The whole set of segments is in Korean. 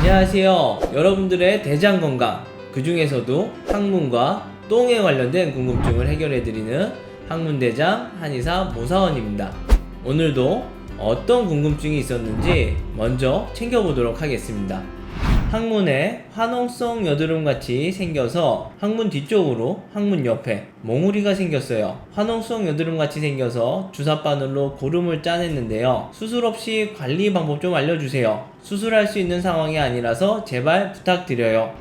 안녕하세요. 여러분들의 대장 건강, 그 중에서도 항문과 똥에 관련된 궁금증을 해결해드리는 항문대장 한의사 모사원입니다. 오늘도 어떤 궁금증이 있었는지 먼저 챙겨보도록 하겠습니다. 항문에 화농성 여드름 같이 생겨서 항문 뒤쪽으로 항문 옆에 몽우리가 생겼어요. 화농성 여드름 같이 생겨서 주사바늘로 고름을 짜냈는데요. 수술 없이 관리 방법 좀 알려주세요. 수술할 수 있는 상황이 아니라서 제발 부탁드려요.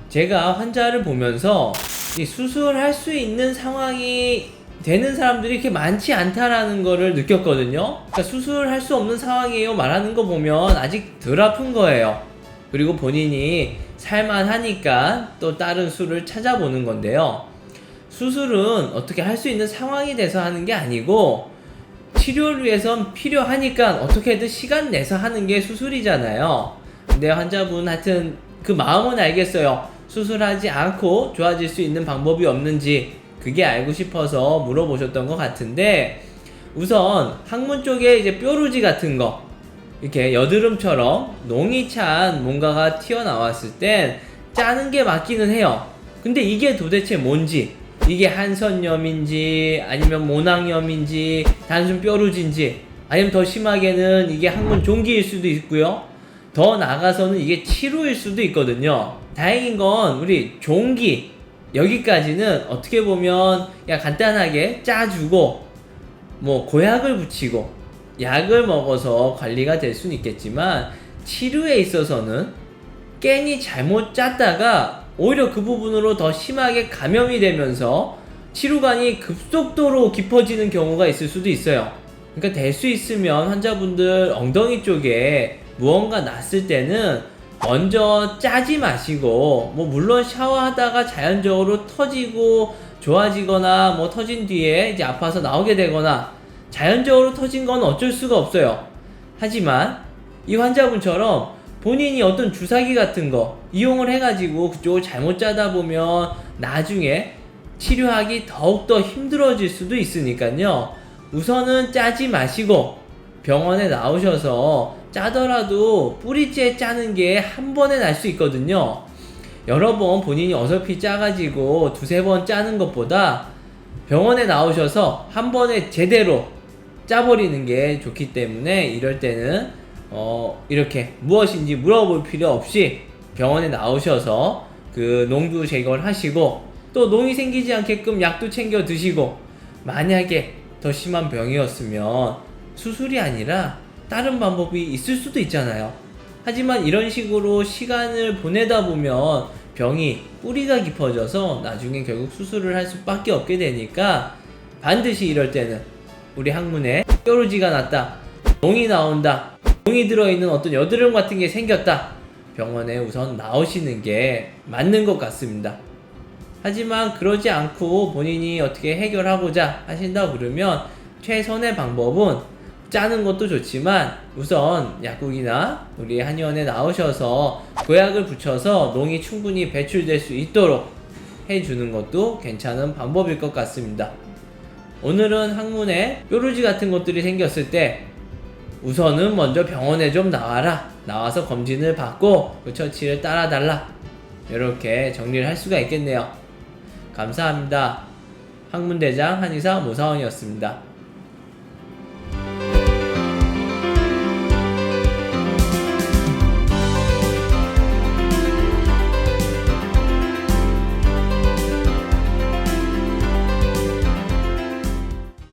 제가 환자를 보면서 이 수술할 수 있는 상황이 되는 사람들이 이렇게 많지 않다라는 거를 느꼈거든요. 그러니까 수술할 수 없는 상황이에요 말하는 거 보면 아직 덜 아픈 거예요. 그리고 본인이 살만하니까 또 다른 수를 찾아보는 건데요. 수술은 어떻게 할 수 있는 상황이 돼서 하는 게 아니고 치료를 위해선 필요하니까 어떻게든 시간 내서 하는 게 수술이잖아요. 근데 환자분 하여튼 그 마음은 알겠어요. 수술하지 않고 좋아질 수 있는 방법이 없는지 그게 알고 싶어서 물어보셨던 것 같은데, 우선 항문 쪽에 이제 뾰루지 같은 거 이렇게 여드름처럼 농이 찬 뭔가가 튀어나왔을 땐 짜는 게 맞기는 해요. 근데 이게 도대체 뭔지, 이게 한선염인지 아니면 모낭염인지 단순 뾰루지인지 아니면 더 심하게는 이게 항문 종기일 수도 있고요. 더 나아가서는 이게 치료일 수도 있거든요. 다행인 건 우리 종기 여기까지는 어떻게 보면 그냥 간단하게 짜주고 뭐 고약을 붙이고 약을 먹어서 관리가 될 수는 있겠지만, 치료에 있어서는 괜히 잘못 짰다가 오히려 그 부분으로 더 심하게 감염이 되면서 치료관이 급속도로 깊어지는 경우가 있을 수도 있어요. 그러니까 될 수 있으면 환자분들 엉덩이 쪽에 무언가 났을 때는 먼저 짜지 마시고, 뭐 물론 샤워하다가 자연적으로 터지고 좋아지거나 뭐 터진 뒤에 이제 아파서 나오게 되거나 자연적으로 터진 건 어쩔 수가 없어요. 하지만 이 환자분처럼 본인이 어떤 주사기 같은 거 이용을 해가지고 그쪽을 잘못 짜다 보면 나중에 치료하기 더욱더 힘들어질 수도 있으니까요. 우선은 짜지 마시고 병원에 나오셔서 짜더라도 뿌리째 짜는 게 한 번에 날 수 있거든요. 여러 번 본인이 어설피 짜가지고 두세 번 짜는 것보다 병원에 나오셔서 한 번에 제대로 짜버리는 게 좋기 때문에, 이럴 때는 이렇게 무엇인지 물어볼 필요 없이 병원에 나오셔서 그 농도 제거를 하시고, 또 농이 생기지 않게끔 약도 챙겨 드시고, 만약에 더 심한 병이었으면 수술이 아니라 다른 방법이 있을 수도 있잖아요. 하지만 이런 식으로 시간을 보내다 보면 병이 뿌리가 깊어져서 나중에 결국 수술을 할 수밖에 없게 되니까, 반드시 이럴 때는 우리 항문에 뾰루지가 났다, 농이 나온다, 농이 들어있는 어떤 여드름 같은 게 생겼다, 병원에 우선 나오시는 게 맞는 것 같습니다. 하지만 그러지 않고 본인이 어떻게 해결하고자 하신다 그러면 최선의 방법은 짜는 것도 좋지만 우선 약국이나 우리 한의원에 나오셔서 고약을 붙여서 농이 충분히 배출될 수 있도록 해주는 것도 괜찮은 방법일 것 같습니다. 오늘은 항문에 뾰루지 같은 것들이 생겼을 때 우선은 먼저 병원에 좀 나와라, 나와서 검진을 받고 그 처치를 따라달라, 이렇게 정리를 할 수가 있겠네요. 감사합니다. 항문대장 한의사 모사원이었습니다.